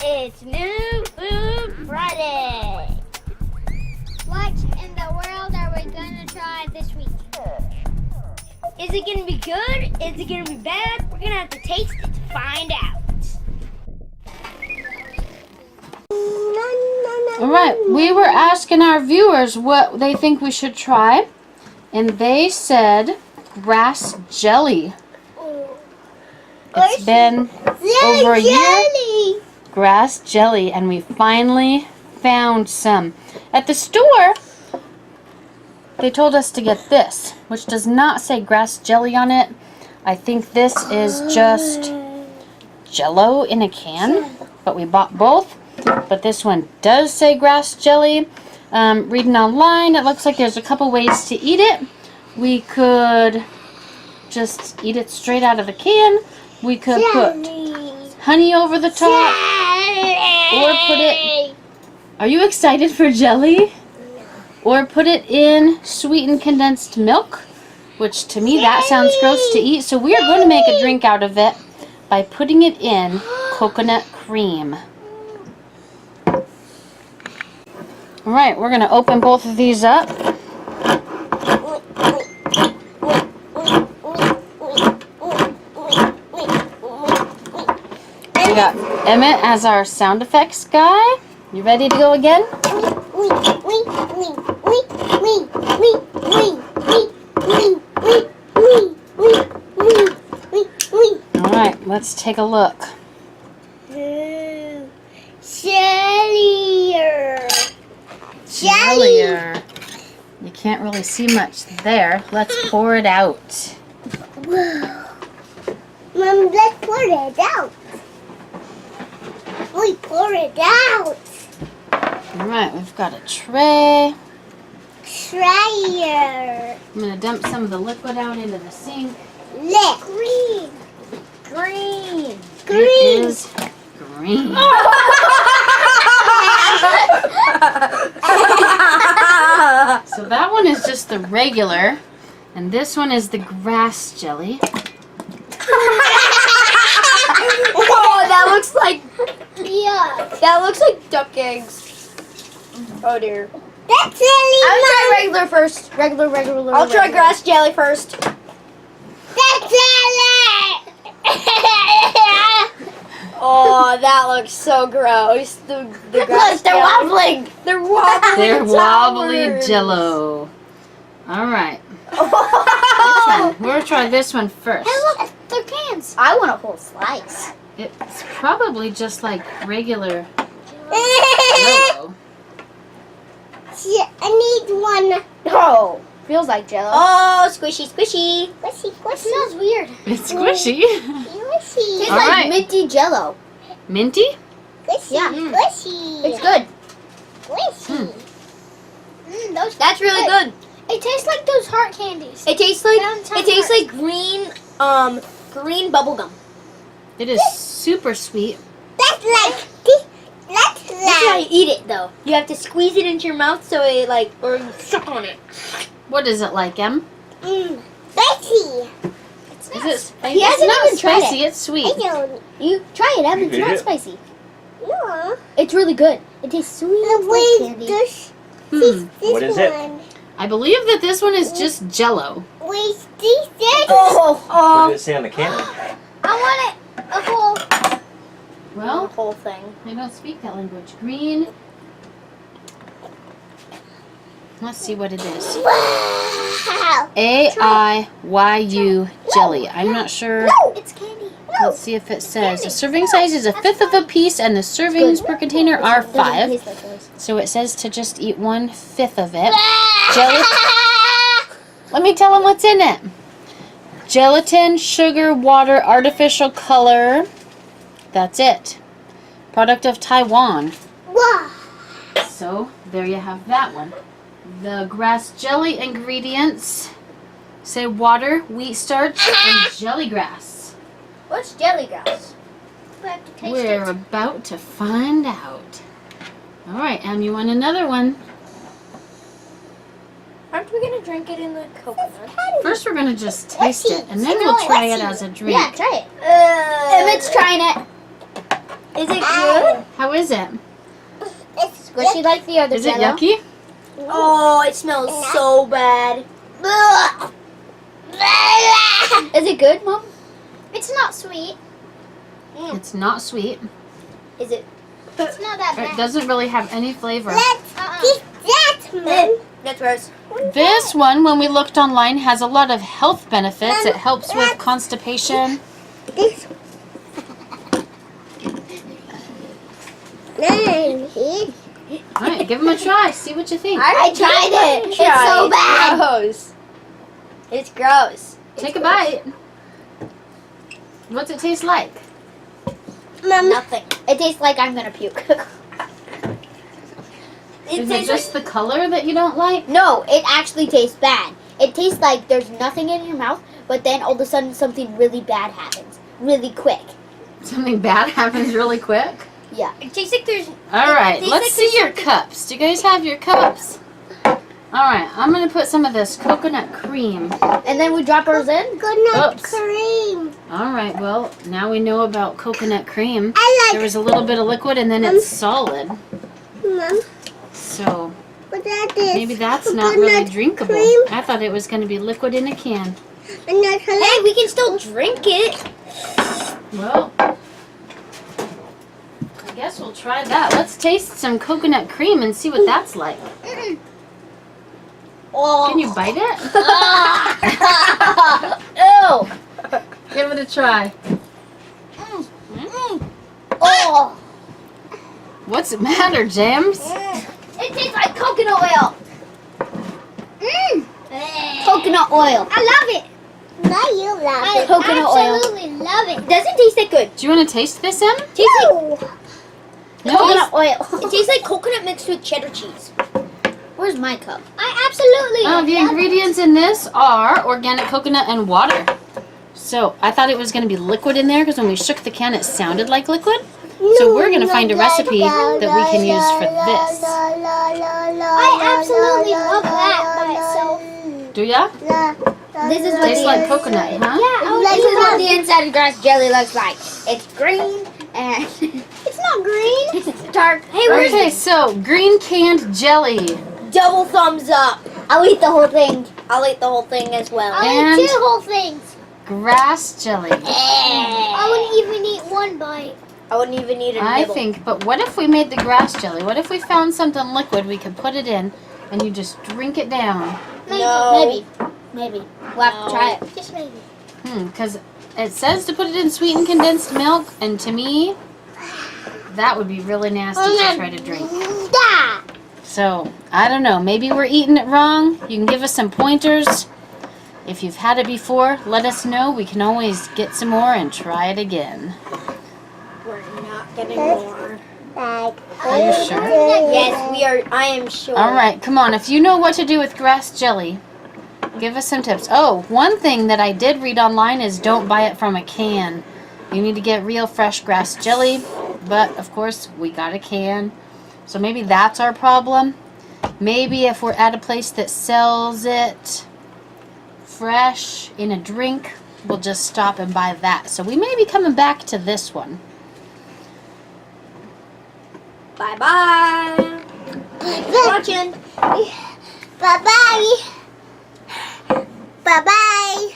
It's New Food Friday. What in the world are we gonna try this week? Is it gonna be good? Is it gonna be bad? We're gonna have to taste it to find out. All right, we were asking our viewers what they think we should try, and they said grass jelly. It's been over a year. Grass jelly, and we finally found some. At the store, they told us to get this, which does not say grass jelly on it. I think this is just Jell-O in a can, but we bought both. But this one does say grass jelly. Reading online, it looks like there's a couple ways to eat it. We could just eat it straight out of the can. We could put honey over the top, or put it... Are you excited for jelly? Or put it in sweetened condensed milk, which to me that sounds gross to eat. So we are going to make a drink out of it by putting it in coconut cream. All right, we're going to open both of these up. We got Emmett as our sound effects guy. You ready to go again? All right, let's take a look. Jellier. You can't really see much there. Let's pour it out. Whoa. Mom, let's pour it out. We pour it out. All right, we've got a tray. Tryer. I'm going to dump some of the liquid out into the sink. Look. Green. Green. It is green. So that one is just the regular, and this one is the grass jelly. Oh, that looks like duck eggs. Oh dear. That's jelly. I'll try regular first. Regular. I'll try grass jelly first. That's jelly. Oh, that looks so gross. The grass They're jelly. wobbling. They're wobbling. They're wobbly towers. Jello. All right. This one. We're going to try this one first. Hey, look, they're cans. I want a whole slice. It's probably just like regular Jello. I need one. Oh, feels like Jello. Oh, squishy. Squishy. It smells weird. It's squishy. Squishy. Tastes All like right. minty Jello. Minty? Squishy. Yeah. Squishy. It's good. Squishy. That's really good. It tastes like those heart candies. It tastes like green bubble gum. It is super sweet. That's like. That's how you eat it though. You have to squeeze it into your mouth so it or suck on it. What is it like, Em? Spicy. Is it spicy? He hasn't it's not even tried spicy, it's sweet. I don't. You try it, Evan. It's You not ate it? spicy. No. It's really good. It tastes sweet like candy. This What is it? one. I believe that this one is just Jello. Wait, this. What did it say on the can? I want it a whole. Well, The whole thing. I don't speak that language. Green. Let's see what it is. Wow. AIYU jelly. I'm not sure. No, it's candy. No. Let's see if it says. The serving size is 1/5 of a piece, and the servings per container are 5. So it says to just eat 1/5 of it. Jelly. Let me tell them what's in it. Gelatin, sugar, water, artificial color. That's it. Product of Taiwan. Wow. So there you have that one. The grass jelly ingredients say water, wheat starch, and jelly grass. What's jelly grass? We have to taste We're it. about to find out. All right, Em, you want another one? Aren't we gonna drink it in the coconut? First, we're gonna just taste it, and then we'll try it as a drink. Yeah, try it. Emmett's trying it. Is it good? How is it? It's squishy like the other Is it Jell-O. yucky? Oh, it smells so bad. Is it good, Mom? It's not sweet. It's not sweet. Is it? It's not that It bad. doesn't really have any flavor. That's gross. This one, when we looked online, has a lot of health benefits. It helps with constipation. All right, give them a try. See what you think. I tried it. It's so bad. Gross. It's gross. Take a bite. What's it taste like? Nothing. It tastes like I'm gonna puke. Is it just the color that you don't like? No, it actually tastes bad. It tastes like there's nothing in your mouth, but then all of a sudden something really bad happens. Really quick. Something bad happens really quick? Yeah. It tastes like there's. All right, tastes let's like see there's your cups. Do you guys have your cups? All right, I'm going to put some of this coconut cream. And then we drop ours in. Oops. cream. All right, well, now we know about coconut cream. I There was a little bit of liquid and then it's solid. Mom, So what that is? maybe that's not really drinkable. I thought it was going to be liquid in a can. Hey, we can still drink it. Well, I guess we'll try that. Let's taste some coconut cream and see what that's like. Oh. Can you bite it? Ew. Give it a try. Oh. What's the matter, James? It tastes like coconut oil. Coconut oil. I love it. Now you love it. Coconut oil. Absolutely love it. Doesn't taste that good. Do you want to taste this, Em? Tastes like, No? Coconut oil. it tastes like coconut mixed with cheddar cheese. Where's my cup? I absolutely Oh, the ingredients in this are organic coconut and water. So I thought it was going to be liquid in there because when we shook the can, it sounded like liquid. So we're going to find a recipe that we can use for this. I absolutely love that by itself. Do ya? This is what Tastes the like coconut, huh? this is what the inside of grass jelly looks like. It's green and it's not green. It's dark. Hey, where's Okay, so green canned jelly. Double thumbs up. I'll eat the whole thing. I'll eat the whole thing as well. And eat 2 whole things. grass jelly. I wouldn't even eat 1 bite. I wouldn't even eat a I nibble. think, but what if we made the grass jelly? What if we found something liquid we could put it in and you just drink it down? No. Maybe. We'll have to try it. Just maybe. Because it says to put it in sweetened condensed milk, and to me, that would be really nasty to try to drink. So, I don't know. Maybe we're eating it wrong. You can give us some pointers. If you've had it before, let us know. We can always get some more and try it again. We're not getting more. Are you sure? Yes, we are. I am sure. All right, come on. If you know what to do with grass jelly, give us some tips. Oh, one thing that I did read online is don't buy it from a can. You need to get real fresh grass jelly. But, of course, we got a can. So maybe that's our problem. Maybe if we're at a place that sells it fresh in a drink, we'll just stop and buy that. So we may be coming back to this one. Bye-bye. Thanks for watching. Bye-bye. Bye-bye.